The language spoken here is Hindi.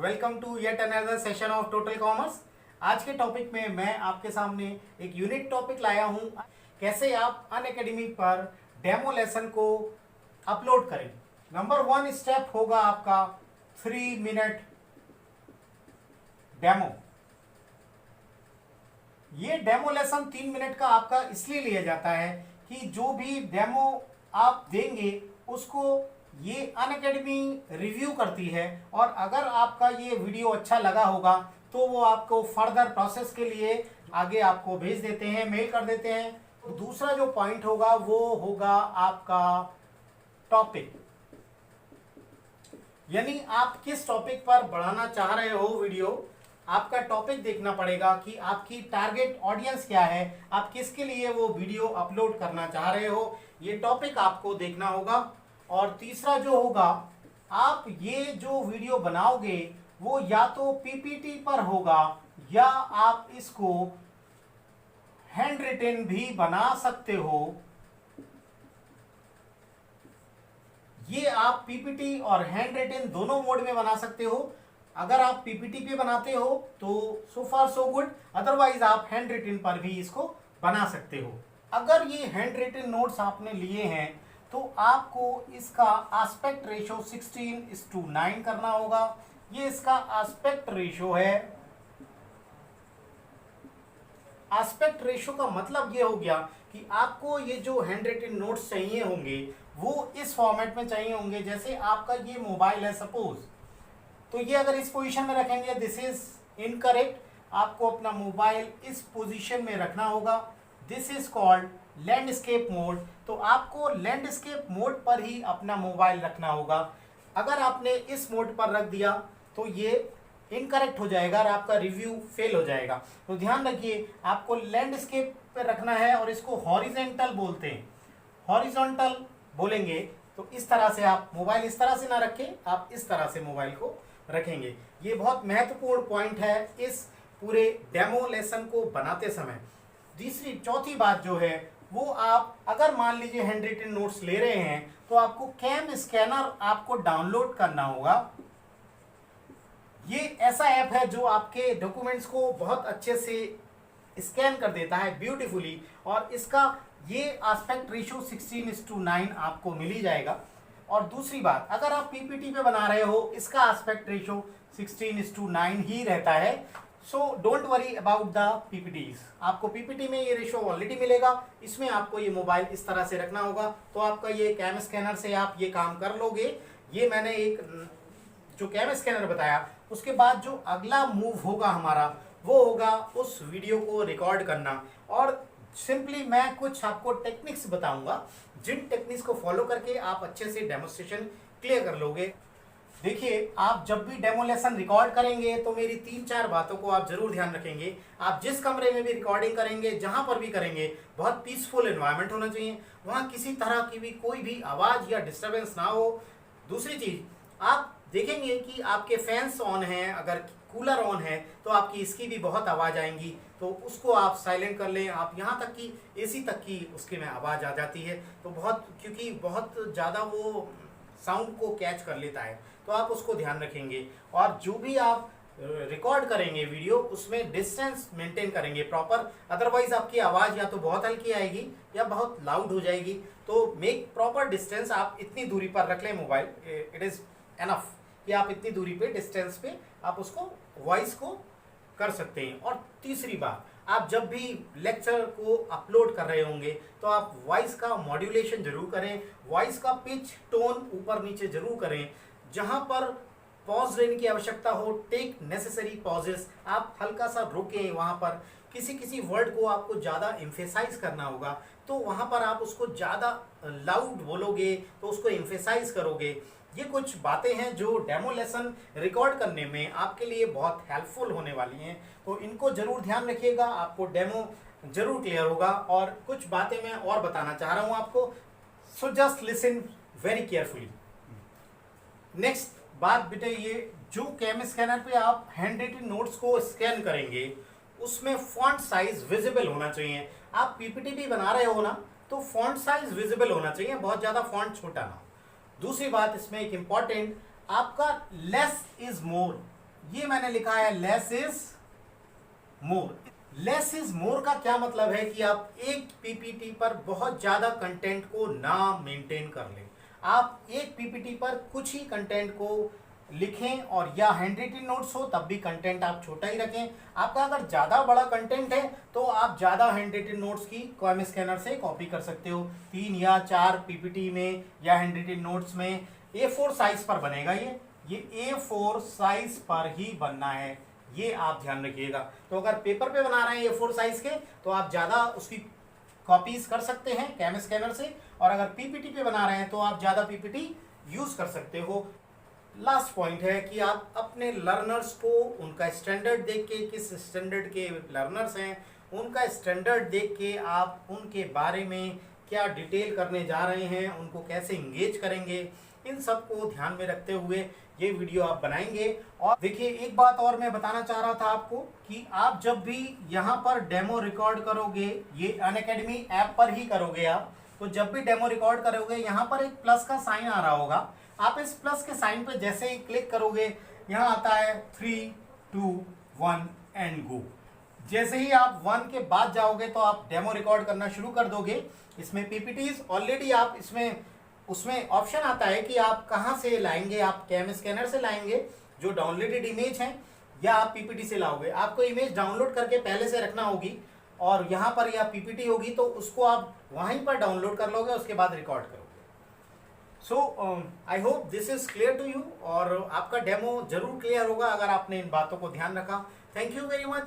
Welcome to yet another session of total commerce. आज के टॉपिक में मैं आपके सामने एक यूनिक टॉपिक लाया हूं, कैसे आप अनअकैडमी पर डेमो लेसन को अपलोड करें। नंबर 1 स्टेप होगा आपका 3 मिनट डेमो। ये डेमो लेसन 3 मिनट का आपका इसलिए लिया जाता है कि जो भी डेमो आप देंगे उसको ये अनअकैडमी रिव्यू करती है, और अगर आपका ये वीडियो अच्छा लगा होगा तो वो आपको फर्दर प्रोसेस के लिए आगे आपको भेज देते हैं, मेल कर देते हैं। दूसरा जो पॉइंट होगा वो होगा आपका टॉपिक, यानी आप किस टॉपिक पर बढ़ाना चाह रहे हो वीडियो। आपका टॉपिक देखना पड़ेगा कि आपकी टारगेट ऑडियंस क्या है, आप किसके लिए वो वीडियो अपलोड करना चाह रहे हो, ये टॉपिक आपको देखना होगा। और तीसरा जो होगा, आप ये जो वीडियो बनाओगे वो या तो पीपीटी पर होगा या आप इसको हैंड रिटन भी बना सकते हो। ये आप पीपीटी और हैंड रिटन दोनों मोड में बना सकते हो। अगर आप पीपीटी पे बनाते हो तो सो फार सो गुड, अदरवाइज आप हैंड रिटन पर भी इसको बना सकते हो। अगर ये हैंड रिटन नोट्स आपने लिए हैं तो आपको इसका एस्पेक्ट रेशो 16:9 करना होगा। ये इसका एस्पेक्ट रेशो है। एस्पेक्ट रेशो का मतलब ये हो गया कि आपको ये जो हैंड रिटन नोट्स चाहिए होंगे वो इस फॉर्मेट में चाहिए होंगे। जैसे आपका ये मोबाइल है सपोज, तो ये अगर इस पोजीशन में रखेंगे दिस इज इनकरेक्ट, आपको अपना मोबाइल इस पोजीशन में रखना होगा। This is called landscape mode, तो आपको लैंडस्केप मोड पर ही अपना मोबाइल रखना होगा। अगर आपने इस मोड पर रख दिया तो ये इनकरेक्ट हो जाएगा और आपका रिव्यू फेल हो जाएगा। तो ध्यान रखिए, आपको लैंडस्केप पे रखना है और इसको हॉरिजेंटल बोलते हैं। हॉरिजॉन्टल बोलेंगे तो इस तरह से आप मोबाइल इस तरह से ना रखें, आप इस तरह से मोबाइल को रखेंगे। ये बहुत महत्वपूर्ण पॉइंट है इस पूरे डेमो लेसन को बनाते समय। चौथी बात जो है वो, आप अगर मान लीजिए हैंड रिटन नोट्स ले रहे हैं तो आपको कैम स्कैनर आपको डाउनलोड करना होगा। ये ऐसा ऐप है जो आपके डॉक्यूमेंट्स को बहुत अच्छे से स्कैन कर देता है ब्यूटीफुली, और इसका ये एस्पेक्ट रेशो 16:9 आपको मिल ही जाएगा। और दूसरी बात, अगर आप पीपीटी पे बना रहे हो इसका एस्पेक्ट रेशो 16:9 ही रहता है। So don't worry about the PPTs, आपको पीपीटी में ये रेशो ऑलरेडी मिलेगा। इसमें आपको ये मोबाइल इस तरह से रखना होगा, तो आपका ये कैम स्कैनर से आप ये काम कर लोगे। ये मैंने एक जो कैम स्कैनर बताया, उसके बाद जो अगला मूव होगा हमारा वो होगा उस वीडियो को रिकॉर्ड करना। और सिंपली मैं कुछ आपको टेक्निक्स बताऊंगा, जिन टेक्निक्स को फॉलो करके आप अच्छे से डेमोन्स्ट्रेशन क्लियर कर लोगे। देखिए, आप जब भी डेमो लेसन रिकॉर्ड करेंगे तो मेरी 3-4 बातों को आप जरूर ध्यान रखेंगे। आप जिस कमरे में भी रिकॉर्डिंग करेंगे, जहां पर भी करेंगे, बहुत पीसफुल एनवायरनमेंट होना चाहिए, वहां किसी तरह की भी कोई भी आवाज या डिस्टरबेंस ना हो। दूसरी चीज, आप देखेंगे कि आपके फैंस ऑन हैं, अगर कूलर ऑन है तो आपकी इसकी भी बहुत आवाज आएंगी, तो उसको आप साइलेंट कर लें। आप यहाँ तक कि एसी तक की उसके में आवाज आ जाती है, तो क्योंकि बहुत ज़्यादा वो साउंड को कैच कर लेता है, तो आप उसको ध्यान रखेंगे। और जो भी आप रिकॉर्ड करेंगे वीडियो, उसमें डिस्टेंस मेंटेन करेंगे प्रॉपर, अदरवाइज आपकी आवाज़ या तो बहुत हल्की आएगी या बहुत लाउड हो जाएगी। तो मेक प्रॉपर डिस्टेंस, आप इतनी दूरी पर रख लें मोबाइल, इट इज़ एनफ कि आप इतनी दूरी पे डिस्टेंस पे आप उसको वॉइस को कर सकते हैं। और तीसरी बात, आप जब भी लेक्चर को अपलोड कर रहे होंगे तो आप वॉइस का मॉड्यूलेशन जरूर करें, वॉइस का पिच टोन ऊपर नीचे जरूर करें। जहां पर पॉज लेने की आवश्यकता हो, टेक नेसेसरी पॉजेस, आप हल्का सा रुकें। वहां पर किसी वर्ड को आपको ज़्यादा एम्फेसाइज करना होगा तो वहां पर आप उसको ज़्यादा लाउड बोलोगे तो उसको एम्फेसाइज करोगे। ये कुछ बातें हैं जो डेमो लेसन रिकॉर्ड करने में आपके लिए बहुत हेल्पफुल होने वाली हैं, तो इनको जरूर ध्यान रखिएगा, आपको डेमो जरूर क्लियर होगा। और कुछ बातें मैं और बताना चाह रहा हूं आपको, so just listen very carefully. Next बात बेटा, ये जो कैम स्कैनर पे आप हैंड रिटन नोट्स को स्कैन करेंगे उसमें फॉन्ट साइज विजिबल होना चाहिए। आप पीपीटी भी बना रहे हो ना, तो फॉन्ट साइज विजिबल होना चाहिए, बहुत ज़्यादा फॉन्ट छोटा ना। दूसरी बात इसमें एक इम्पॉर्टेंट, आपका लेस इज मोर, ये मैंने लिखा है less is more. Less is more का क्या मतलब है कि आप एक पीपीटी पर बहुत ज्यादा कंटेंट को ना मेंटेन कर लें। आप एक पीपीटी पर कुछ ही कंटेंट को लिखें, और या हैंड रिटन नोट्स हो तब भी कंटेंट आप छोटा ही रखें। आपका अगर ज़्यादा बड़ा कंटेंट है तो आप ज़्यादा हैंड रिटन नोट्स की क्वाम स्कैनर से कॉपी कर सकते हो। 3 या 4 पीपीटी में या हैंड रिटन नोट्स में A4 साइज पर बनेगा। ये A4 साइज पर ही बनना है, ये आप ध्यान रखिएगा। तो अगर पेपर पे बना रहे हैं A4 साइज के तो आप ज़्यादा उसकी कॉपीज कर सकते हैं कैम स्कैनर से, और अगर पीपीटी पे बना रहे हैं तो आप ज़्यादा पीपीटी यूज़ कर सकते हो। लास्ट पॉइंट है कि आप अपने लर्नर्स को उनका स्टैंडर्ड देख के, किस स्टैंडर्ड के लर्नर्स हैं उनका स्टैंडर्ड देख के आप उनके बारे में क्या डिटेल करने जा रहे हैं, उनको कैसे इंगेज करेंगे, इन सब को ध्यान में रखते हुए ये वीडियो आप बनाएंगे। और देखिए एक बात और मैं बताना चाह रहा था आपको कि आप जब भी यहाँ पर डेमो रिकॉर्ड करोगे, ये अनअकैडमी ऐप पर ही करोगे आप, तो जब भी डेमो रिकॉर्ड करोगे यहाँ पर एक प्लस का साइन आ रहा होगा। आप इस प्लस के साइन पे जैसे ही क्लिक करोगे यहाँ आता है 3, 2, 1 एंड गो। जैसे ही आप 1 के बाद जाओगे तो आप डेमो रिकॉर्ड करना शुरू कर दोगे। इसमें पीपीटीज ऑलरेडी आप इसमें उसमें ऑप्शन आता है कि आप कहाँ से लाएंगे, आप कैम स्कैनर से लाएंगे जो डाउनलोडेड इमेज है, या आप पीपीटी से लाओगे। आपको इमेज डाउनलोड करके पहले से रखना होगी, और यहाँ पर या पीपीटी होगी तो उसको आप वहीं पर डाउनलोड कर लोगे, उसके बाद रिकॉर्ड करोगे। So I hope this is clear to you, और आपका डेमो जरूर क्लियर होगा अगर आपने इन बातों को ध्यान रखा। Thank you very much.